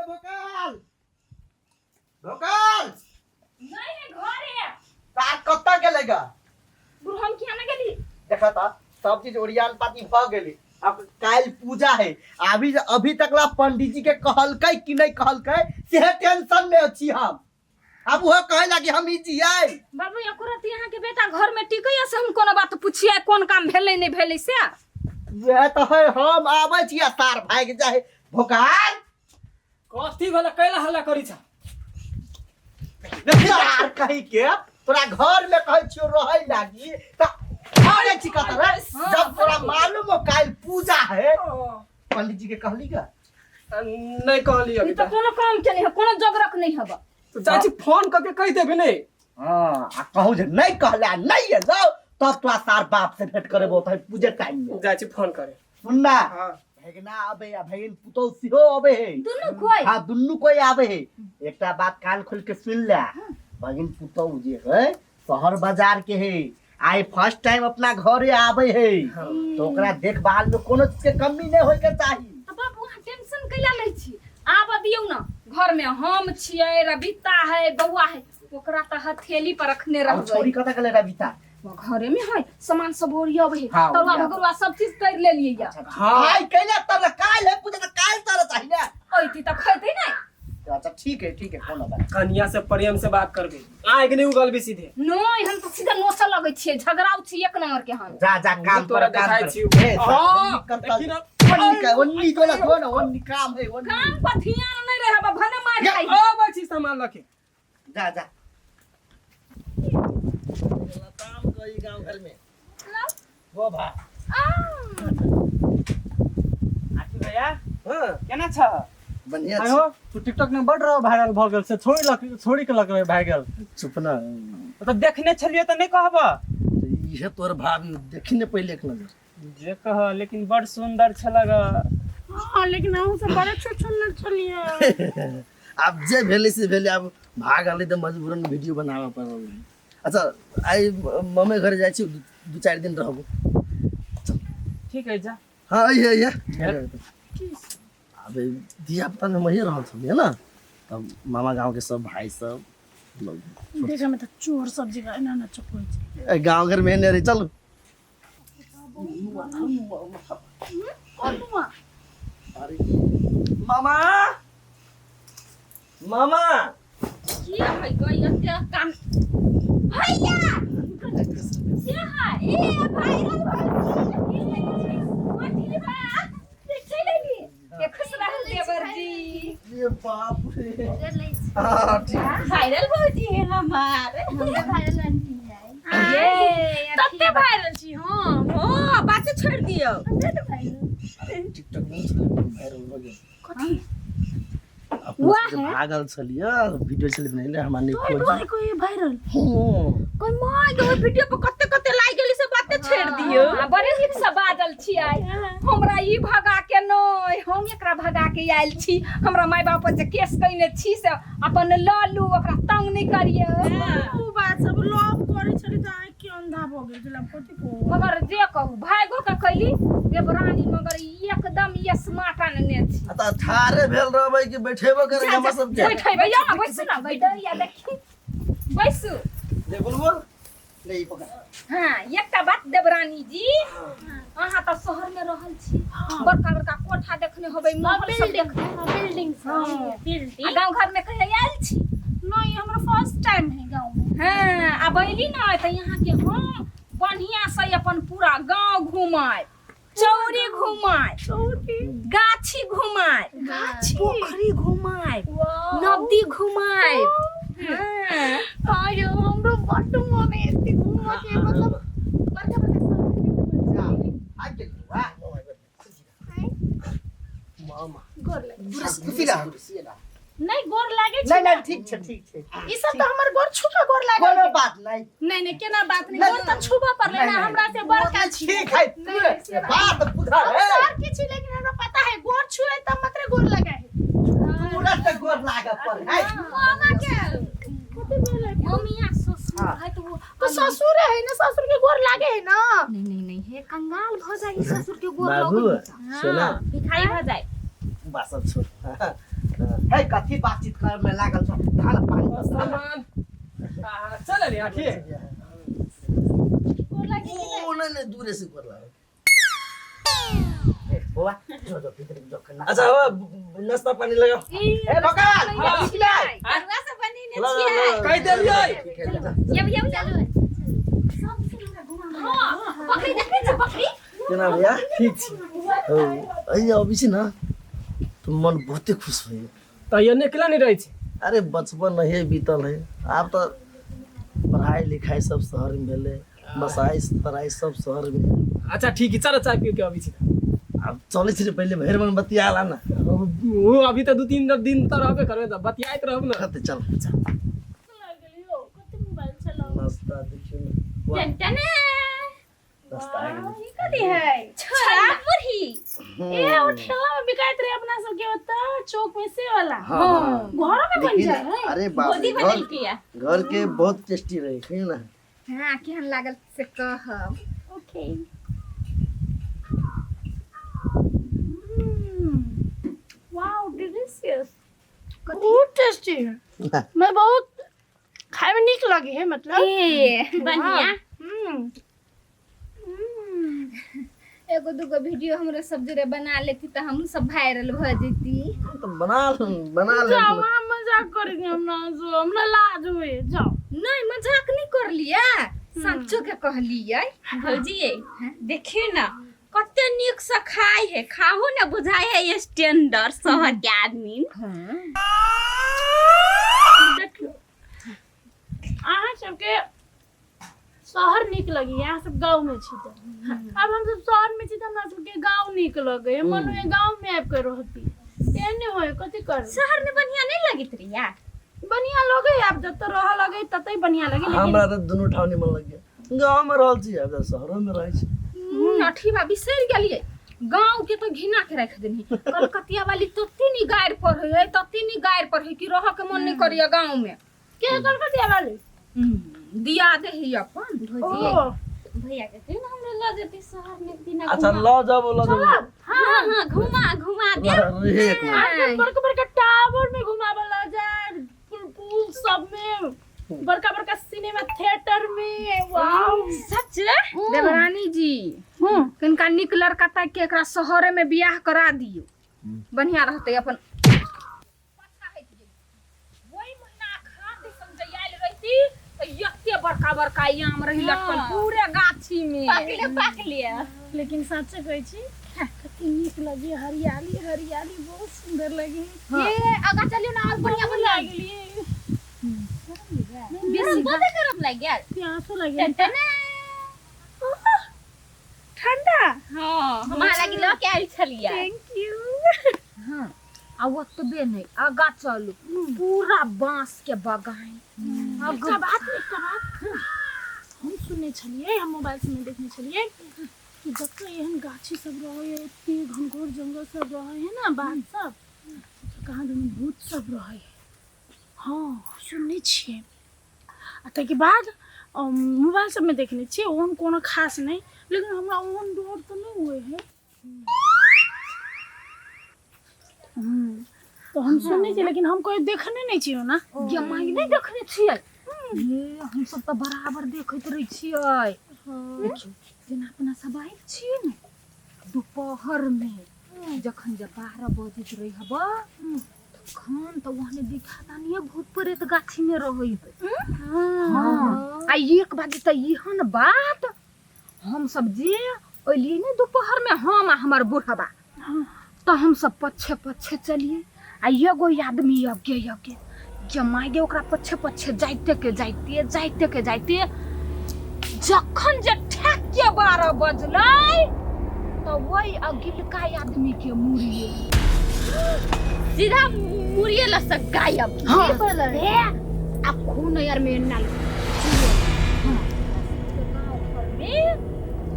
भोकाल भोकाल नहीं है घर है रात कत्ता गेलेगा बुढ़म किया ना गेली देखा था सब चीज ओरियान पाती भ गेली अब काल पूजा है अभी अभी तकला पंडित जी के कहलकै कि नहीं कहलकै से टेंशन में अछि हम अब वो कहला कि हम ई जियै बाबू यकुरत यहाँ के बेटा घर में टिकैया से हम कोनो बात पूछिए कौन काम भेलै नहीं भेलै से वह तो है हम आबै छी तार भाग जाए भोकाल कथी भेल कैला हल्ला करी छ यार कहि के तोरा घर में कहै छियो रहै लागी त अरे छी कत रे जब तोरा मालूम हो काल पूजा है पंडित जी के कहली का नहीं कहली अभी ई तो कोनो काम के नहीं है कोनो जगरक नहीं हबा तो चाची फोन करके कह देबे नहीं हां आ कहू जे नहीं कहला नहीं है जाओ तब तोरा सार बाप से भेंट करे बोतै पूजे टाइम में चाची फोन करे सुनना हां भगना आबे या भगिन पुतौ सिहो आबे है दुनु कोई हां दुन्नु कोई आबे है एकटा बात कान खोल के सुन ले भगिन पुतौ जे है शहर बाजार के है आई फर्स्ट टाइम अपना घरे आबे है तो ओकरा देखभाल में कोनो चीज के कमी नहीं होय के चाहिए तो बाबू वहाँ टेंशन कैला लै छी आब दियौ ना घर में हम छियै रबिता है बौआ है ओकरा त हथेली पर रखने अब रहबै छोरी कता गेले रबिता वो घरे में है सामान सब ओरियब है हाँ, तरुआ ओरियब। भगरुआ सब चीज कर ले लिए या हां कैले तर काल है पूजा त काल तर चाहिए ओइती त खैते नहीं अच्छा ठीक है कोनो बात कन्या से प्रेम से बात करबे आगे नहीं उगल भी सीधे नहीं हम तो सीधा नोचा लगे छियै झगड़ाउ छी एक नंबर के हम जा काम तोरा पर काम देखाइ छी कर हां करता देखी ना ओन्नी तो ना ओन्नी काम है ओन्नी काम पर ध्यान नहीं रहे बा भने मार या खाई अब छी सामान रखे जा काम कोई गांव घर में वो भा आखी भैया हां केना छ बढ़िया आयो तू टिकटॉक में बड़ रहो वायरल भ गेल से छोड़ी के लग रहे भाग गेल चुप ना तो देखने छलिए त नहीं कहबा ये तोर भाभी देखी ने पहले एक नजर जे कह लेकिन बड़ सुंदर छलग हां लेकिन हम से बड़े छोट छलिए अब जे भेले से भेले अब भाग आले त मजबूरन वीडियो बनावा पड़ल अच्छा आई मम्मी घर जाय छी दो चार दिन रहबो ठीक है जा हां ये अबे दिया पता नहीं वही रहल छलिए ना तब मामा गांव के सब भाई सब देखे में तो चोर सब जगह ना चकोई छै गांव घर में ने रे चल मामा मामा की है गई एते काम भैया से है ए भाईरल भाई भैया देख लेली के खुश रहल देवर जी ये बाप रे ले हां ठीक वायरल भौजी है हमार वायरल आंटी है ये तते वायरल छी हम हो बात छोड़ दियो टिकटॉक में वायरल हो गया कथी हुआ है भागल छलिए वीडियो चले बनैले हमारे खोज कोई वायरल हां कोई माय गो वीडियो पे कते लाइक गेली से बाते छेड़ दियो बड़े हित से बाजल छी आई हमरा ई भगा के नय हम एकरा भगा के आइल छी हमरा माय बाप पर जे केस कइने छी से अपन लालू ओकरा तंग नहीं करिए उ बात सब लव करे छली त आइ के अंधा भ गेल छला कथि को मगर जे कहू भागो के कइली देवरानी मगर एकदम ये स्मार्ट ने छी त ठारे भेल रहबै कि बैठेबो करे हम सब के बैठै भैया बैसु ना बैठिया देखी बैसु ले बोल ले पकड़ हाँ एकटा बात देवरानी जी अहाँ तो शहर में रहल छी बड़का बड़का कोठा देखने होबै महल सब देखने बिल्डिंग आ गांव घर में कहिया आयल छी नहीं हमरा फर्स्ट टाइम है गांव में हाँ अब अइली ना त यहाँ के हम बढ़िया से अपन पूरा गांव घुमाए चौरी घुमाए गाछी घुमाए पोखरी घुमाए नदी घुमाए आयो हमरो बड्ड मन एते घुमा के मतलब बड़का बड़का आ गेल वाह मामा गोर लागे खुशी रह नहीं गोर लागे नहीं नहीं ठीक छै ई सब तो हमर गोर छुपा गोर लागे कोनो बात नहीं नहीं केना बात नहीं गोर त छुबा पर लेना हमरा से बड़का छी ठीक है बात बुझा है सर की छी लेकिन हमरा पता है गोर छुए त मात्र गोर लगा है पूरा त गोर लागे पर है मामा के कथि भेलै मम्मिया ससुर है तो तो ससुर है ना ससुर के गोर लागे है ना। नहीं हे कंगाल भ जाई ससुर के गोर बाबू लगे सुना भिखारी भ जाई बस अब छोड़ हे कथी बातचीत कर में लागल छ धान पानी सामान चल ले आखिए गोर लगे ओ नहीं दूर से कर ला बुआ जो जो भीतर जो खाना अच्छा हो नाश्ता पानी लगाओ ए भगवान अरुआ से बनी ने ला, ला, छियै ला। कह देलियै ये चलो हां बकरी देखे छ बकरी केना भैया ठीक छै ओ अई अभी से ना तो मन बहुत खुश भयो तो ये निकला नहीं रही थी अरे बचपन है बीतल है अब तो पढ़ाई लिखाई सब शहर में भेले बसाई तराई सब शहर में अच्छा ठीक है चलो चाय पी के अभी छी अब चले छी पहले भैरवन बतियाला ना वो अभी तो 2-3 दिन तो रहबे करबे त बतियाइत रहब ना खाते चल नाश्ता देखियो ना टन नाश्ता आ गेल ई कथी है छोरा मुरही ए वो ठेला में बिकाइत रहे अपना सब के होता चौक में से वाला। हाँ घर में बन जाए है। अरे बाप गोदी रे बनल किया घर के बहुत टेस्टी रहे है ना हां केहन लागल से कहब ओके वाओ डिलीशियस बहुत टेस्टी है। मैं बहुत खाए में निक लगे है मतलब ए बढ़िया एगो दूगो वीडियो हमरे सब जरे बना लेती तो हम सब वायरल भ जेती। तो बना ले जाओ वहाँ मजाक करेंगे हमरा लाज हुए जाओ। नहीं मजाक नहीं कर लिया सच्चो के कहलिए भौजी देखियो ना कते नीक से खाई है खाहो ना बुझाई है स्टैंडर्ड शहर के आदमी देखियो अहाँ सबके शहर निक लगी यहाँ सब गांव में छी तो अब हम सब शहर में छी तो हमरा सबके गांव निक लगे मन में गांव में आब के रहती एने होय कथि कर शहर में बढ़िया नहीं लगित रिया बढ़िया लगे आप जब तो रह लगे ततै बढ़िया लगे लेकिन हमरा तो दोनों ठाव निमन लग गया गांव में रहल छी अब शहर में रहै छी नठी बा बिसर गेलिए गांव के तो घिना के रख देनी कलकतिया वाली तत्ती नी गायर पर है तत्ती नी गायर पर है कि रह के मन नहीं करिया गांव में के कलकतिया वाली दिया दे ही अपन भौजी ओ भैया कहते ना हमरा ला देती शहर में बिना अच्छा लो जाओ हां घुमा दे अरे एक मिनट बड़का बड़का टावर में घुमावला जाए पुल सब में बड़का बड़का सिनेमा थिएटर में वाओ सच देवरानी जी किनका निक लड़का तक के एकरा शहर में बियाह करा दियो बढ़िया रहते अपन वही महीना खाद समझाइल रहती यत्ते बड़का बड़का आम रही लटकल पूरे गाछी में पाक लिया लेकिन सच कहै छी कति नीक लगे हरियाली हरियाली बहुत सुंदर लगे ये आगा चलियो ना और बढ़िया बढ़िया लागली बेसी बड़े गरम लाग गेल प्यासो लगे ठंडा हां हमरा लागि ल के आइल छलिया थैंक यू हां आ ओतबे नहीं आगा चलू पूरा बांस के बगान का बात हम सुने छलिए हम मोबाइल से देखने छलिए कि जब तो एहन गाछी सब रहे एते घनघोर जंगल सब रहे है ना बात सब कहाँ दिन भूत सब रहे हाँ सुनने छिए आ ताके बाद मोबाइल सब में देखने छिए ओहन कोनो खास नहीं लेकिन हमरा ओहन डर तो नहीं हुए है तो हम सुनने छी लेकिन हम कोई देखने नहीं छियो ना ये माई नहीं देखने छियै ये हम सब तो बराबर देखैत रही छियै देखियो जेना अपना सब आइल छियै ने दोपहर में जखन जब 12 बजैत रही हबा तखन तो वहां दिखाता नहीं भूत प्रेत गाछी में रहै हां आ एक बात त इहन बात हम सब जे ओलिए ने दोपहर में हम हमर बुढ़वा तो हम सब पछे पछे चलिए आ एगो आदमी आगे जमाइगे ओकरा पछे पछे जाइते के जाइते जखन जे ठेक के 12 बजलै तो वही अगिलका आदमी के मुड़िए सीधा मुड़िए लसक गायब हां ए आ खून यार में ना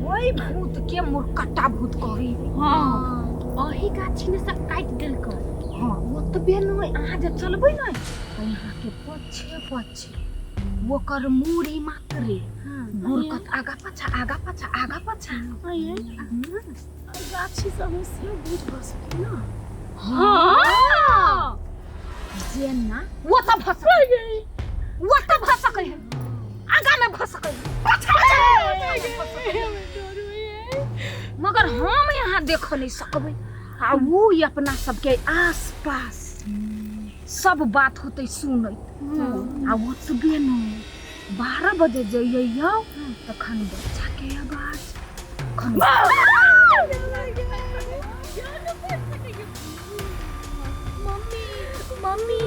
वही भूत के मुरकटा भूत कही हां अही गाछी ने सब काट देलकै हां ओतबे नै अहाँ जे चलबै नै यहाँ के पछे पछे ओकर मुड़ी मात्रे गुरकत आगा पाछा ये गाछी सब में से भूत फंस गई ना। हाँ जेना वो तो फंस गई आगा में फंस गई मगर हम यहाँ देख नहीं सकबे आ वो ही अपना सबके आस पास सब बात होते सुनत आ वो सुबह न 12 बजे जइयो तखन बच्चा के आवाज मम्मी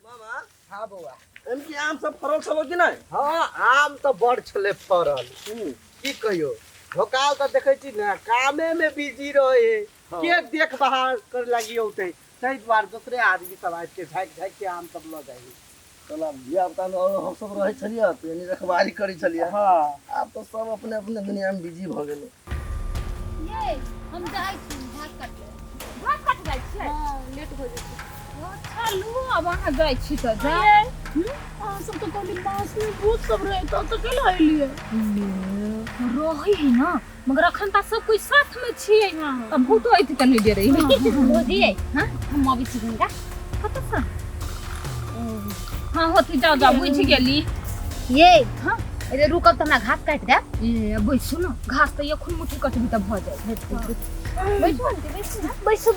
मामा हाँ बउआ इनकी आम सब फरल सब कि नहीं? हाँ आम तो बड़ छले फरल की कहियो भोकाल तो देखे छी ना कामे में बिजी रहे के देख बाहर कर लगी होते सही बार दूसरे आदमी सब आज के झाक के आम सब ल जाई चला बिया बता हम सब रहे छलिया यानी रखवारी करी छलिया। हाँ अब तो सब अपने अपने दुनिया में बिजी भ गेले। ये हम जाई छी भात कट जाई छी हां लेट हो जाई चलू अब वहां जाई छी त जाए सब तो कहली बांस में भूत सब रहे तो केला आइलिए रही है ना मगर अखन त सब कोई साथ में छिए अब भूत होई त नहीं दे रही मोदी हां हम अभी छिनगा कत सा हां होती जाओ बुझ गेली ये हां अरे रुकब त हमरा घास काट दे ए बैसु न घास त एखन मुट्ठी कटबी त भ जाय बैसु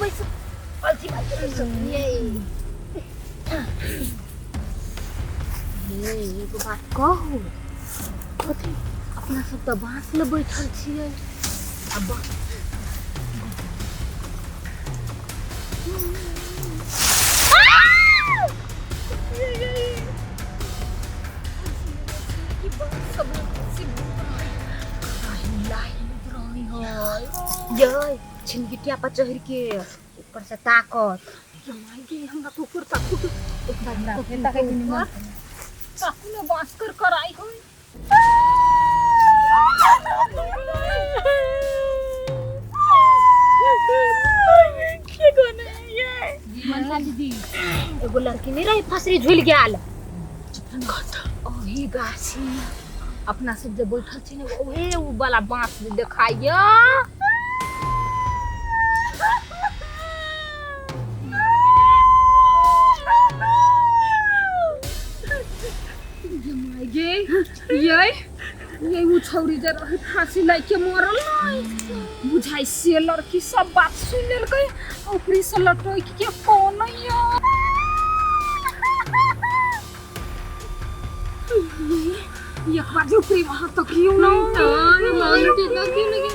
अलची बैसु ये एगो बात कहू कथी अपना सब त बांस ले बैठल छियै अब ये छिनगिटिया पर चढ़ के ऊपर से ताकत जमाई हमरा तो ऊपर ताकत एक बार ताके नहीं चाकू ने बांस कर आई हो के कोने ये मनसा दीदी एगो लड़की नहीं रही फसरी झूल गेल ओही गाछी अपना सब जब बैठल छी ने ओहे उ वाला बांस देखाइया ये उ छौरी जे रही फांसी लाई के मरल नहीं बुझाई से लड़की सब बात सुन लेलकै ऊपरी से लटोई के कौन या एक बार जो ऊपरी वहां तक क्यों ना मानते ना क्यों लगे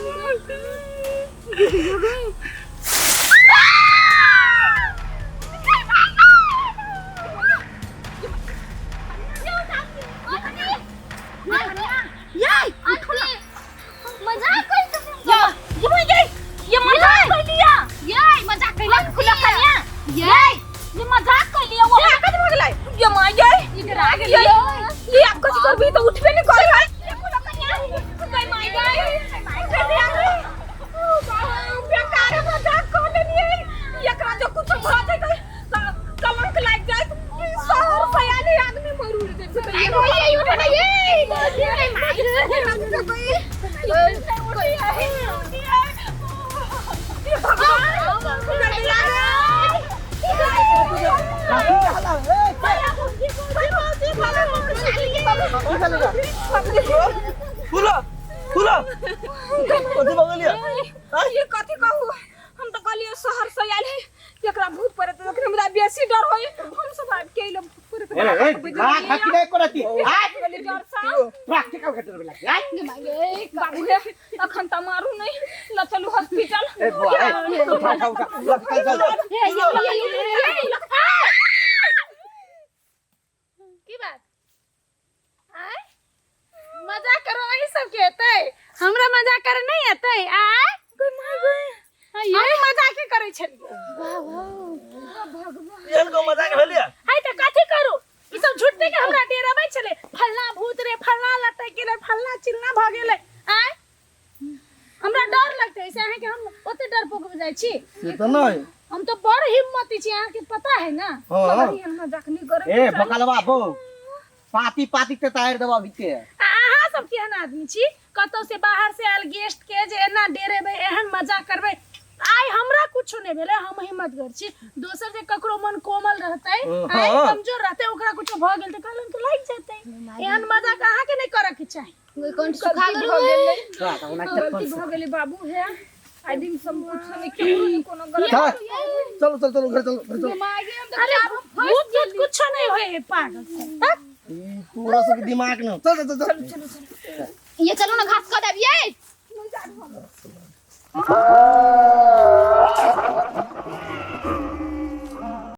ये कथी कहू हम तो कहलिए शहर से आइल है एकरा भूत परे तो हमरा बेसी डर होई हम सब आब के ले भूत परे खकी नहीं करती हाथ वाली डर सा प्रैक्टिकल घटना में लग गया मांगे बाबू है अखन त मारू नहीं ल चलू हॉस्पिटल ए बुआ उठा चल की बात आय मजाक करो वही सब कहते हमरा मजाक करे नहीं आते आय कोई मार गए हम मजाक ही करे छली ये को मजाक भेलिया हाय त काठी करू ई सब झूठ के हमरा डेराबै छले फलना भूत रे फलना लटै के रे फलना चिलना भ गेले आय हमरा डर लगते ऐसे है कि हम ओते डर पोक जाय छी से तो नहीं हम तो बड़ हिम्मती छी अहाँ के पता है ना हां मजाक नहीं करे ए भकलवा बो पाती पाती ते तार देबा बीते अहाँ सब केहन आदमी छी कतौ से बाहर से आयल गेस्ट के जे एना डेरेबे एहन मजा करबे आइ हमरा कुछो नहीं भेले हम हिम्मत कर छी दोसर जे ककरो मन कोमल रहतै आइ कमजोर रहतै ओकरा कुछो भ गेल त कलंक लाग जेतै एहन मजा कहाँ के नहीं करे के चाही कोन सुखा गेलै गलती भ गेलै बाबू है आई दिन सब कुछ हमें केकरो कोनो गलत चलो चलो चलो घर चलो दिमाग में तो अरे भूत कुछो नहीं होए पागल से पूरा सब दिमाग न चल चल चल ये चलो ना घास काट अभी